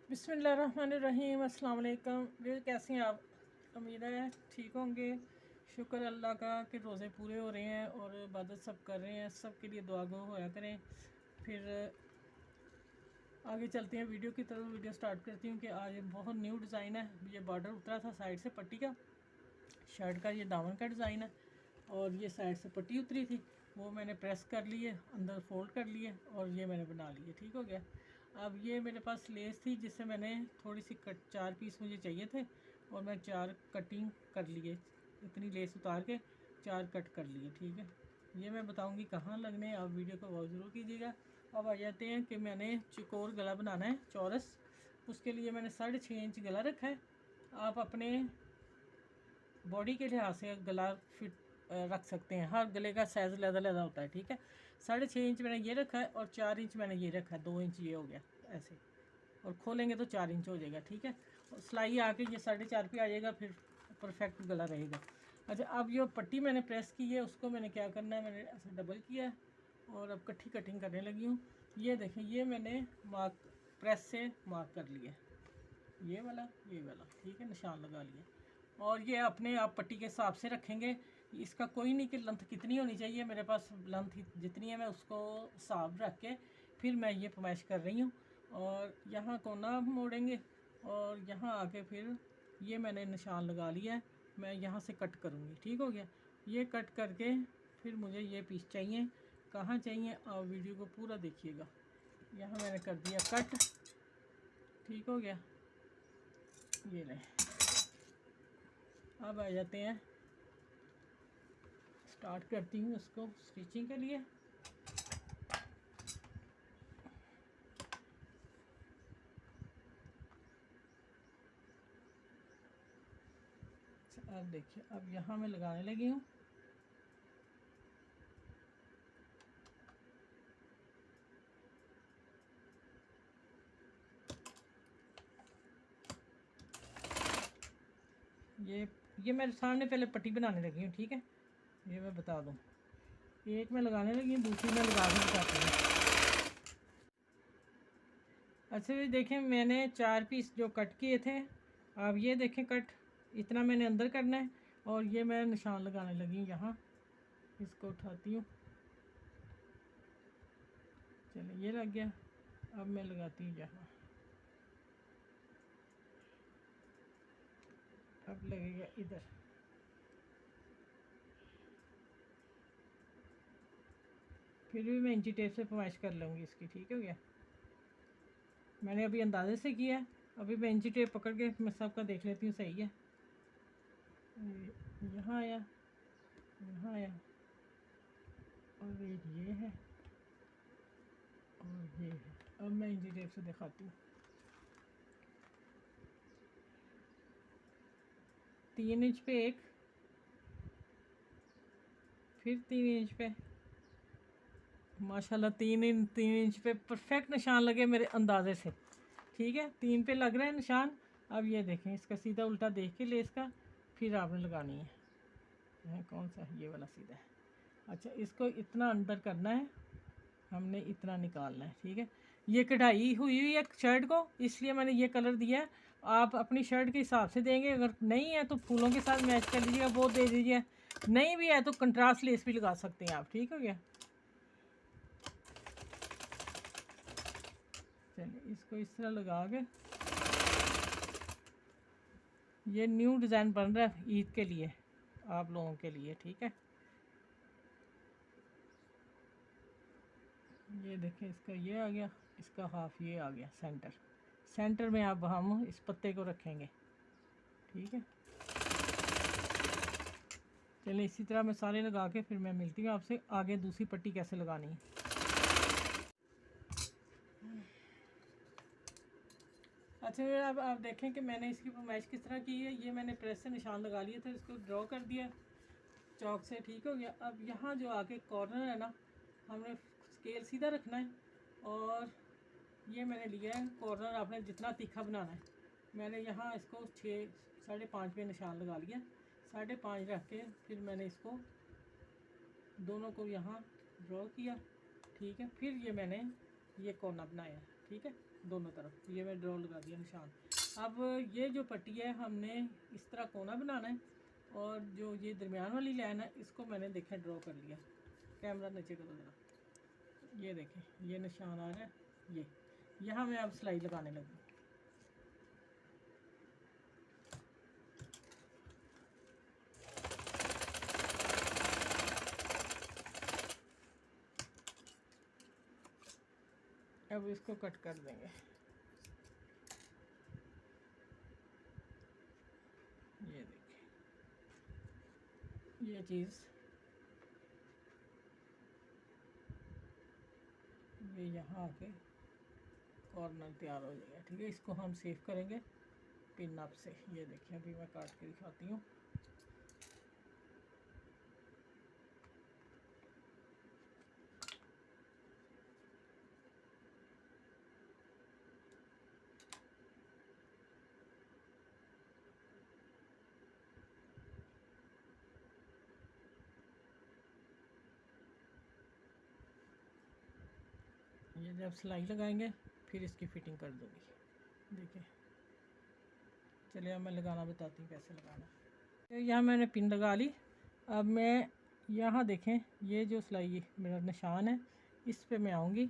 बिस्मिल्लाहिर्रहमानिर्रहीम। अस्सलाम वालेकुम। वे कैसे हैं आप? उम्मीद है ठीक होंगे। शुक्र अल्लाह का कि रोज़े पूरे हो रहे हैं और इबादत सब कर रहे हैं। सब के लिए दुआ गो होया करें। फिर आगे चलते हैं वीडियो की तरफ। वीडियो स्टार्ट करती हूँ कि आज बहुत न्यू डिज़ाइन है। ये बॉर्डर उतरा था साइड से पट्टी का, शर्ट का ये दामन का डिज़ाइन है और ये साइड से पट्टी उतरी थी, वो मैंने प्रेस कर लिए, अंदर फोल्ड कर लिए और ये मैंने बना लिए। ठीक हो गया। अब ये मेरे पास लेस थी जिससे मैंने थोड़ी सी कट, 4 पीस मुझे चाहिए थे और मैं 4 कटिंग कर लिए। इतनी लेस उतार के 4 कट कर लिए। ठीक है, ये मैं बताऊंगी कहाँ लगने, आप वीडियो को बहुत ज़रूर कीजिएगा। अब आ जाते हैं कि मैंने चौकोर गला बनाना है, चौरस। उसके लिए मैंने 6.5 इंच गला रखा है। आप अपने बॉडी के लिहाज से गला फिट रख सकते हैं, हर गले का साइज़ लहदा होता है। ठीक है, 6.5 इंच मैंने ये रखा है और 4 इंच मैंने ये रखा है, 2 इंच ये हो गया ऐसे, और खोलेंगे तो 4 इंच हो जाएगा। ठीक है, और सिलाई आके ये 4.5 पे आ जाएगा, फिर परफेक्ट गला रहेगा। अच्छा, अब जो पट्टी मैंने प्रेस की है उसको मैंने क्या करना है, मैंने ऐसे डबल किया है और अब कट्ठी कटिंग करने लगी हूँ। ये देखें, ये मैंने मार्क प्रेस से मार्क कर लिया, ये वाला ये वाला। ठीक है, निशान लगा लिया और ये अपने आप पट्टी के हिसाब से रखेंगे। इसका कोई नहीं कि लेंथ कितनी होनी चाहिए, मेरे पास लेंथ जितनी है मैं उसको हिसाब रख के फिर मैं ये फरमाइश कर रही हूँ। और यहाँ कोना मोड़ेंगे और यहाँ आके फिर ये मैंने निशान लगा लिया है, मैं यहाँ से कट करूँगी। ठीक हो गया, ये कट करके फिर मुझे ये पीस चाहिए। कहाँ चाहिए आप वीडियो को पूरा देखिएगा। यहाँ मैंने कर दिया कट। ठीक हो गया, ये ले। अब आ जाते हैं, स्टार्ट करती हूँ उसको स्टिचिंग के लिए। अब देखिए, अब यहाँ मैं लगाने लगी हूँ। ये मैं सामने पहले पट्टी बनाने लगी हूँ। ठीक है, ये मैं बता दूँ, एक मैं लगाने लगी हूँ, दूसरी मैं लगा के बताती हूँ। अच्छा जी, देखें मैंने 4 पीस जो कट किए थे, अब ये देखें कट इतना मैंने अंदर करना है और ये मैं निशान लगाने लगी हूँ यहाँ। इसको उठाती हूँ, चलिए ये लग गया। अब मैं लगाती हूँ यहाँ, अब लगेगा इधर। फिर भी मैं इंची टेप से फरमाइश कर लूँगी इसकी। ठीक हो गया, मैंने अभी अंदाजे से किया है, अभी मैं इंची टेप पकड़ के मैं सबका देख लेती हूँ सही है। यहाँ आया, यहाँ आया और ये है और ये है। अब मैं इंची टेप से दिखाती हूँ। 3 इंच पे एक, फिर 3 इंच पे, माशाल्लाह 3 इंच पे परफेक्ट निशान लगे मेरे अंदाजे से। ठीक है, 3 पे लग रहा है निशान। अब ये देखें, इसका सीधा उल्टा देख के लेस का फिर आपने लगानी है। कौन सा, ये वाला सीधा है। अच्छा, इसको इतना अंदर करना है, हमने इतना निकालना है। ठीक है, ये कढ़ाई हुई हुई है शर्ट को, इसलिए मैंने ये कलर दिया है। आप अपनी शर्ट के हिसाब से देंगे, अगर नहीं है तो फूलों के साथ मैच कर लीजिएगा, वो दे दीजिए। नहीं भी है तो कंट्रास्ट लेस भी लगा सकते हैं आप। ठीक हो गया, चलिए इसको इस तरह लगा के, ये न्यू डिज़ाइन बन रहा है ईद के लिए, आप लोगों के लिए। ठीक है, ये देखें, इसका ये आ गया, इसका हाफ ये आ गया। सेंटर में अब हम इस पत्ते को रखेंगे। ठीक है, चलिए इसी तरह मैं सारे लगा के फिर मैं मिलती हूँ आपसे आगे, दूसरी पट्टी कैसे लगानी है। अच्छा, अब आप देखें कि मैंने इसकी फरमाइश किस तरह की है। ये मैंने प्रेस से निशान लगा लिए थे, इसको ड्रॉ कर दिया चौक से। ठीक हो गया, अब यहाँ जो आगे कॉर्नर है ना, हमने स्केल सीधा रखना है और ये मैंने लिया है कॉर्नर, आपने जितना तीखा बनाना है। मैंने यहाँ इसको 6.5 पे निशान लगा लिया, 5.5 रख के फिर मैंने इसको दोनों को यहाँ ड्रॉ किया। ठीक है, फिर ये मैंने ये कोना बनाया। ठीक है, दोनों तरफ। ये मैं ड्रॉ लगा दिया निशान। अब ये जो पट्टी है हमने इस तरह कोना बनाना है, और जो ये दरमियान वाली लाइन है इसको मैंने देखा ड्रॉ कर लिया। कैमरा नीचे करो ज़रा, ये देखें ये निशान आ रहा है। ये यहाँ मैं अब सिलाई लगाने लगी। अब इसको कट कर देंगे। ये देखिए ये चीज़ ये यहाँ आके कॉर्नर तैयार हो जाएगा। ठीक है, इसको हम सेव करेंगे पिन अप से। ये देखिए अभी मैं काट के दिखाती हूँ। ये जब सिलाई लगाएंगे फिर इसकी फिटिंग कर दूँगी। देखिए चलिए अब मैं लगाना बताती हूँ कैसे लगाना। तो यहाँ मैंने पिन लगा ली। अब मैं यहाँ देखें ये जो सिलाई मेरा निशान है इस पे मैं आऊँगी।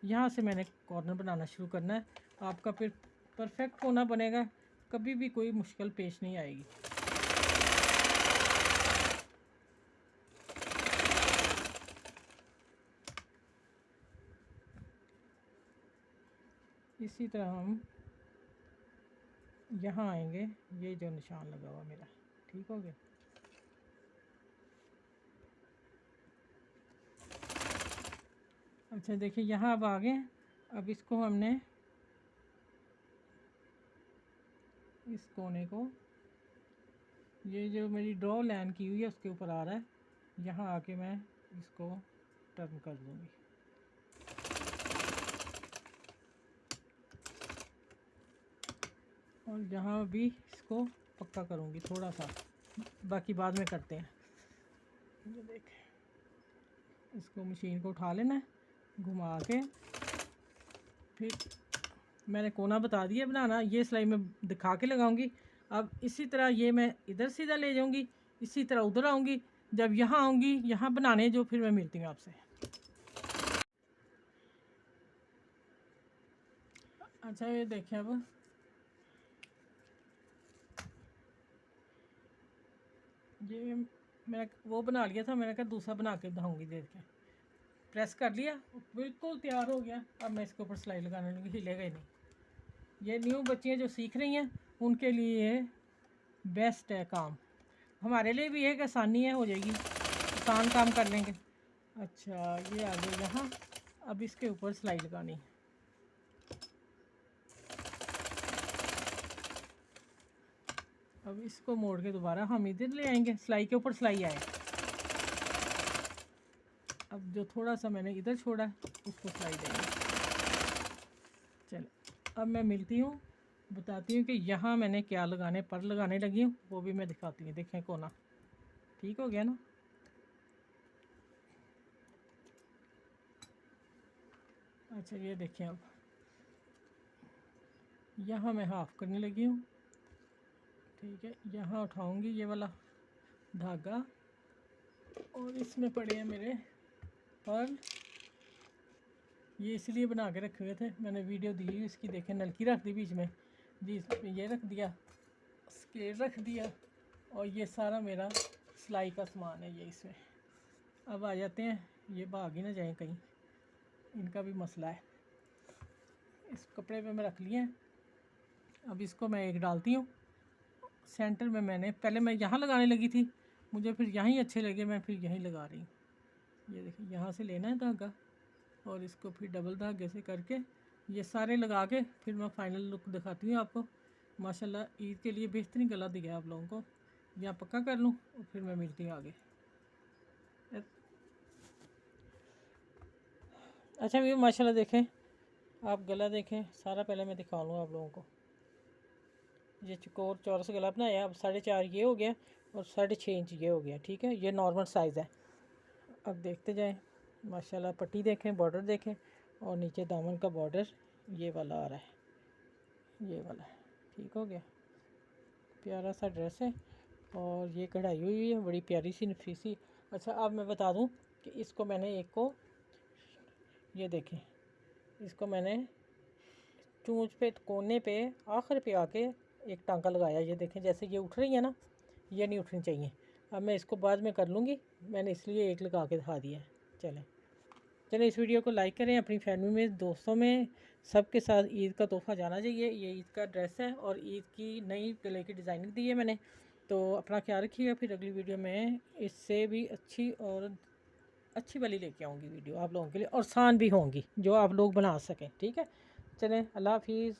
यहाँ से मैंने कॉर्नर बनाना शुरू करना है। आपका फिर परफेक्ट कोना बनेगा, कभी भी कोई मुश्किल पेश नहीं आएगी। इसी तरह हम यहाँ आएंगे, ये जो निशान लगा हुआ मेरा, ठीक हो गया। अच्छा देखिए यहाँ अब आ गए। अब इसको हमने इस कोने को, ये जो मेरी ड्रॉ लाइन की हुई है उसके ऊपर आ रहा है, यहाँ आके मैं इसको टर्न कर दूँगी। और यहाँ भी इसको पक्का करूँगी थोड़ा सा, बाकी बाद में करते हैं। ये देखें इसको मशीन को उठा लेना है, घुमा के फिर मैंने कोना बता दिया बनाना। ये सिलाई मैं दिखा के लगाऊंगी। अब इसी तरह ये मैं इधर सीधा ले जाऊंगी, इसी तरह उधर आऊंगी। जब यहाँ आऊंगी यहाँ बनाने जो, फिर मैं मिलती हूँ आपसे। अच्छा ये देखें अब ये मैंने वो बना लिया था, मैंने कहा दूसरा बना के दिखाऊंगी। देखें प्रेस कर लिया, बिल्कुल तैयार हो गया। अब मैं इसके ऊपर सिलाई लगाने लगी, हिलेगा ही नहीं। ये न्यू बच्चियाँ जो सीख रही हैं उनके लिए बेस्ट है काम, हमारे लिए भी है कि आसानी है, हो जाएगी, आसान काम कर लेंगे। अच्छा ये आ गया यहाँ। अब इसके ऊपर सिलाई लगानी है। अब इसको मोड़ के दोबारा हम इधर ले आएंगे, सिलाई के ऊपर सिलाई आए। अब जो थोड़ा सा मैंने इधर छोड़ा है उसको सिलाई देंगे। चलो अब मैं मिलती हूँ, बताती हूँ कि यहाँ मैंने क्या लगाने पर लगाने लगी हूँ, वो भी मैं दिखाती हूँ। देखें कोना ठीक हो गया ना। अच्छा ये देखें अब यहाँ मैं हाफ़ करने लगी हूँ। ठीक है, यहाँ उठाऊँगी ये वाला धागा, और इसमें पड़े हैं मेरे पर्ल। ये इसलिए बना के रखे हुए थे, मैंने वीडियो दी हुई इसकी, देखें नलकी रख दी बीच में जी, इसमें ये रख दिया, स्केल रख दिया, और ये सारा मेरा सिलाई का सामान है ये इसमें। अब आ जाते हैं, ये भाग ही ना जाए कहीं, इनका भी मसला है। इस कपड़े पे मैं रख लिए हैं। अब इसको मैं एक डालती हूँ सेंटर में। मैंने पहले मैं यहाँ लगाने लगी थी, मुझे फिर यहाँ ही अच्छे लगे, मैं फिर यहीं लगा रही हूँ। ये देखिए यहाँ से लेना है धागा, और इसको फिर डबल धागे से करके ये सारे लगा के फिर मैं फ़ाइनल लुक दिखाती हूँ आपको। माशाल्लाह ईद के लिए बेहतरीन गला दिया आप लोगों को। यहाँ पक्का कर लूँ और फिर मैं मिलती हूँ आगे। अच्छा भी माशाल्लाह देखें आप, गला देखें सारा, पहले मैं दिखा लूँ आप लोगों को। ये चकोर चौरस गला बनाया, अब 4.5 ये हो गया और 6.5 इंच ये हो गया। ठीक है, ये नॉर्मल साइज़ है। अब देखते जाएं माशाल्लाह। पट्टी देखें, बॉर्डर देखें, और नीचे दामन का बॉर्डर ये वाला आ रहा है, ये वाला ठीक हो गया। प्यारा सा ड्रेस है और ये कढ़ाई हुई है बड़ी प्यारी सी नफीसी। अच्छा अब मैं बता दूं कि इसको मैंने एक को, ये देखें, इसको मैंने चूंच पे कोने पे आखिर पे आके एक टांका लगाया। ये देखें जैसे ये उठ रही है ना, ये नहीं उठनी चाहिए। अब मैं इसको बाद में कर लूँगी, मैंने इसलिए एक लगा के दिखा दिया है। चलें इस वीडियो को लाइक करें, अपनी फैमिली में दोस्तों में सबके साथ ईद का तोहफ़ा जाना चाहिए। ये ईद का ड्रेस है और ईद की नई गले की डिज़ाइनिंग दी है मैंने। तो अपना ख्याल रखिएगा, फिर अगली वीडियो में इससे भी अच्छी और अच्छी वाली लेके आऊँगी वीडियो आप लोगों के लिए, और आसान भी होंगी जो आप लोग बना सकें। ठीक है, चलें, अल्लाह हाफिज़।